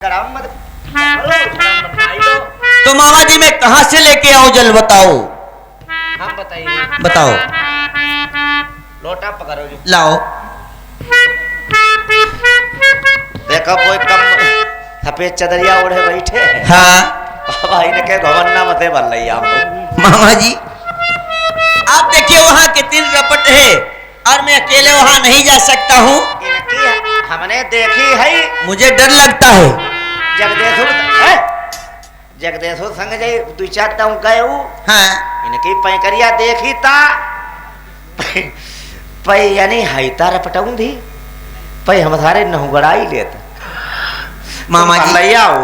तो मामा जी मैं कहाँ से लेके आऊं जल बताओ। हम बताइए। बताओ। लोटा पकड़ो जी। लाओ। देखो कोई कम सफेद चदरिया ओढ़े बैठे। हाँ भाई ने के घवन्ना मते बल रही आप। मामा जी आप देखिए वहाँ के 3 रपट है और मैं अकेले वहाँ नहीं जा सकता हूँ। हमने देखी है। मुझे डर लगता है। जगदेशो संग जाई 2-4 टाउन गए हूँ। हाँ इनकी पैकरिया देखी ता पै यानी हाईता रपटाऊं थी पै हम सारे नहुगड़ाई लेते। मामा जी लैया हो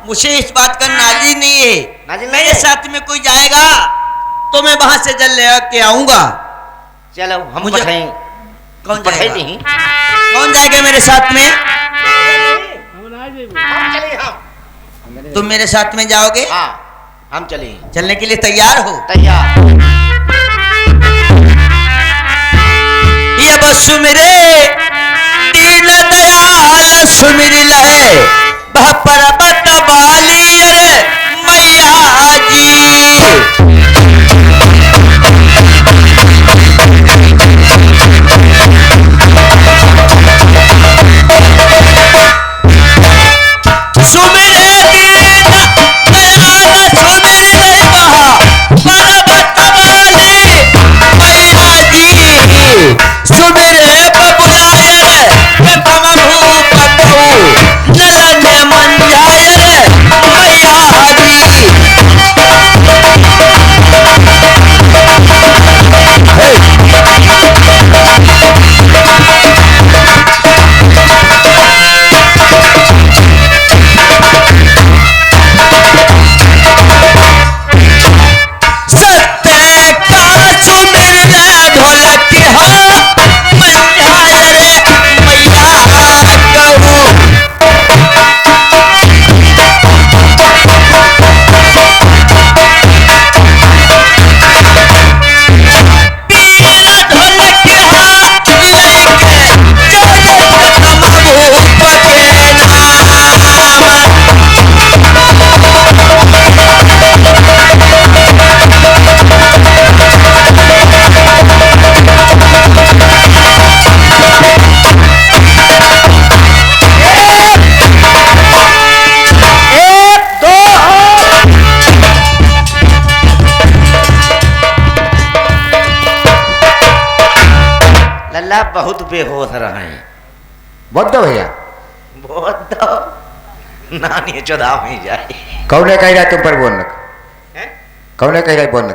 मुझे इस बात का नाजी नहीं है। नाजी मेरे साथ में कोई जाएगा तो मैं वहां से जल ले के आऊंगा। चलो हम मुझे पठाई। कौन पठाई जाएगा? नहीं कौन जाएगा मेरे साथ में? हम चले हम। तुम मेरे साथ में जाओगे? हाँ हम चले। चलने के लिए तैयार हो? तैयार। ये बस सुमिरे दीन दयाल सुमिर लहे बह पर्वत बाली अरे मैया जी। बहुत बेहोश रहे हैं। बहुत दो भैया बहुत दो नानी चौदाव में जाए। कौने कह रहा है तुम पर बोलने हैं? कौने कह रहा है बोलने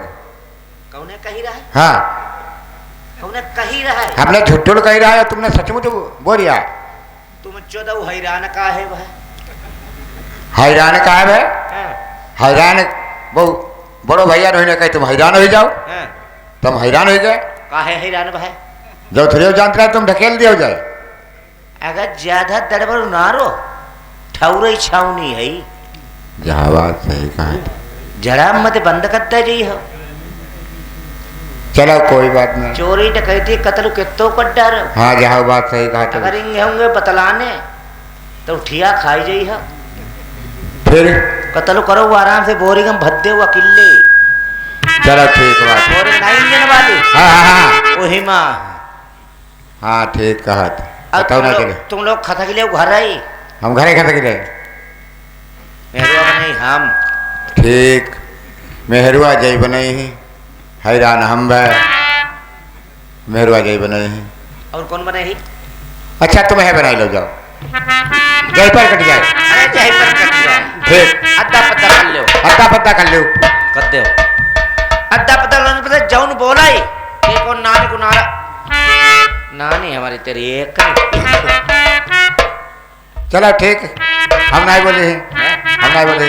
कौने कही रहा है? हाँ कौने कही रहा है? हमने झुट्ठुल कह रहा है तुमने सचमुच बोल रहा है। तुम 14 हैरान का है वह हैरान का है भाई। हाँ। हैरान वो बड़ो भैया रोहिने कहे तुम हैरान हो जाओ। हाँ। तुम हैरान हो गए का है हैरान भाई? जो थोड़े जानते रहे तुम ढकेल दिया जाए। अगर ज्यादा दड़बड़ नारो ठौरे छावनी है। जहाँ बात सही कहा जड़ा मत बंद करते रही हो। चलो कोई बात नहीं। चोरी डकैती कत्ल कितो कर डर। हाँ जहाँ बात सही कहा अगर इंगे होंगे बतलाने तो ठिया खाई जाई है। फिर कत्ल करो वो आराम से बोरी गम भद्दे हुआ किले। चलो ठीक बात। बोरी नहीं इंजन वाली। हाँ हाँ हाँ वही माँ। हाँ ठीक कहा बताओ ना चले। तुम लोग खता के लिए घर आई। हम घरे खा के मेहरुआ नहीं हम। ठीक मेहरुआ जय बने ही हैरान हम भाई मेहरुआ जय बने ही। और कौन बने ही? अच्छा तुम है बनाई लो जाओ जय पर कट जाए। अरे जय पर कट जाए। ठीक अद्दा पत्ता कर लो। अत्ता पत्ता कर लो कर दो। अद्दा पत्ता करने पता जौन बोला ही कि कौन नानी को नारा नानी हमारी तेरी एक चलो ठीक हम नहीं बोले हैं हम नहीं बोले।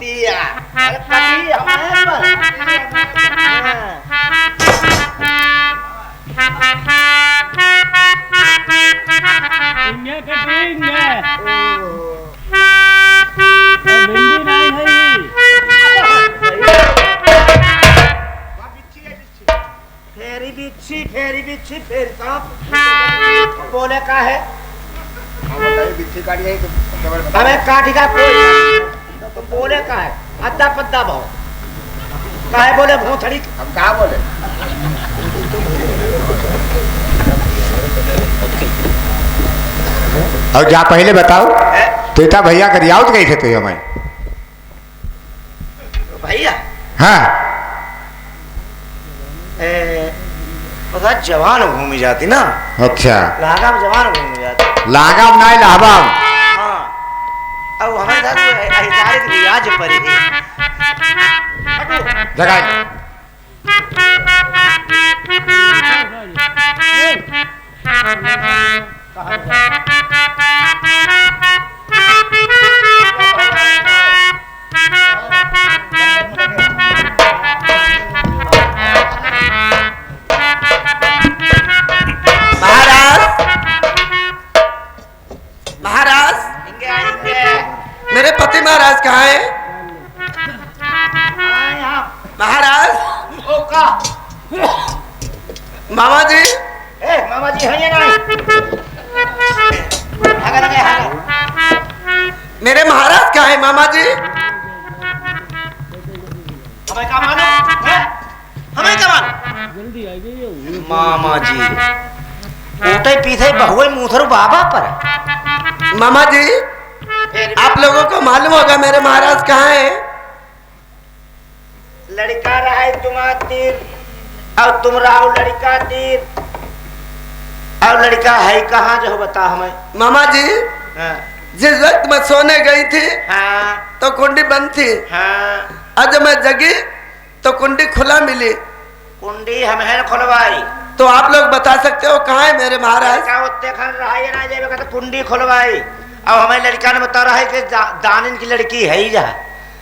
बिछिया अरे कभी हमारे पर इंगे कटेंगे भिंडी नहीं है फेरी बिच्छी फेर सांप बोले का है बिच्छी काटी है तो हमें काटी का कोई तो बोले का है अद्दा पद्दा भाव काहे बोले भोथड़ी हम कहा बोले और जा पहले बताओ तो इतना भैया कर याद कैसे थे हमें भैया हाँ पता जवान घूमी जाती ना अच्छा लागा में जवान घूमी जाती लागाम ना लाभाम हाँ अब हमें दस अधिकारी की रियाज पर ही जगह मेरे पति महाराज कहाँ है? महाराज मामा जी मामा जी है ना मेरे महाराज कहाँ है मामा जी? हमें क्या मालूम है? हमें क्या मालूम जल्दी आ जाइए मामा जी ऊटे पीछे बहुए मुथरू बाबा पर मामा जी आप लोगों को मालूम होगा मेरे महाराज कहाँ है? लड़का रहा है तुम्हारा तीर और तुम रहो लड़का तीर और लड़का है कहाँ जो बता हमें मामा जी हाँ जिस वक्त मैं सोने गई थी हाँ तो कुंडी बंद थी हाँ और जब मैं जगी तो कुंडी खुला मिली कुंडी हमें खुलवाई तो आप लोग बता सकते हो कहाँ है मेरे महाराज? लड़का उत्ते खन रहा है ना जेब का तो कुंडी खुलवाई अब हमें लड़का ने बता रहा है कि दानिन की लड़की है ही जहाँ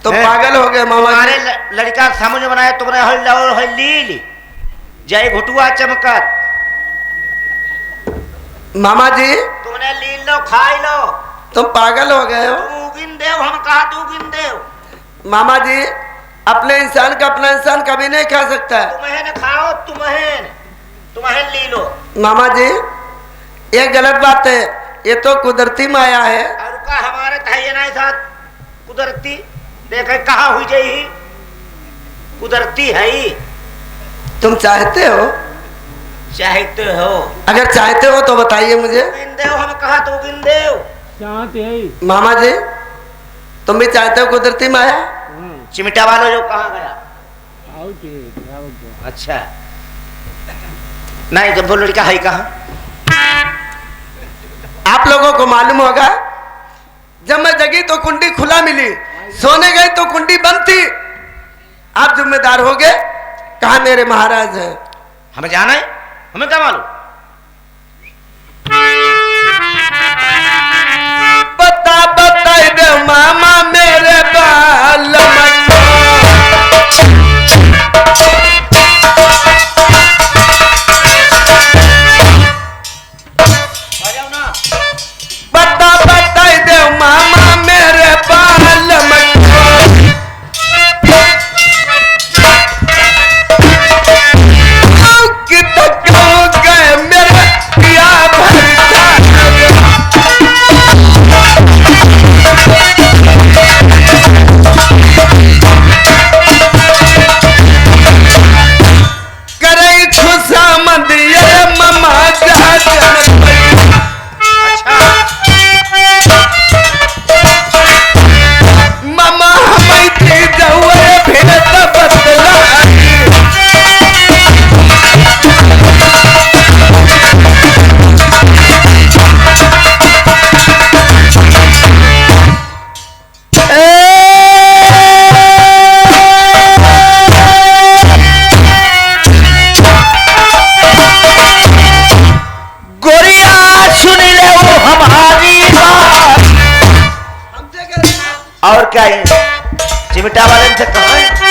तो पागल हो गए मामा तुम्हारे जी। लड़का समझ बनाया तुमने हो लीली जय घुटुआ चमकत मामा जी तुमने लील लो खाई लो तुम पागल हो गए हो तू गिन देव हम कहा तू गिन देव मामा जी। अपने इंसान का अपना इंसान कभी नहीं खा सकता है तुम्हें न खाओ तुम्हें ली लो मामा जी। ये गलत बात है, ये तो कुदरती माया है। और का हमारे तहये ना साथ कुदरती देखे कहाँ हुई जाई कुदरती है ही। तुम चाहते हो? चाहते हो अगर चाहते हो तो बताइए मुझे। गिन देव हम कहा तू गिन देव चाहते है मामा जी तुम भी चाहते हो कुदरती माया? चिमटा वाला जो कहाँ गया? आओ ठीक अच्छा नहीं जब वो लड़का है कहाँ? आप लोगों को मालूम होगा जब मैं जगी तो कुंडी खुला मिली, सोने गई तो कुंडी बंद थी। आप जिम्मेदार हो गए कहाँ मेरे महाराज हैं? हमें जाना है, हमें क्या मालूम? बता बताई दे मामा मेरे बाल बता बताई दे मामा मेरे बाल गए मेरे पिया करे खुशा मंदिर ममा ममा हमें थी जहुए भेद बदला और क्या है बेटा वाले से कहा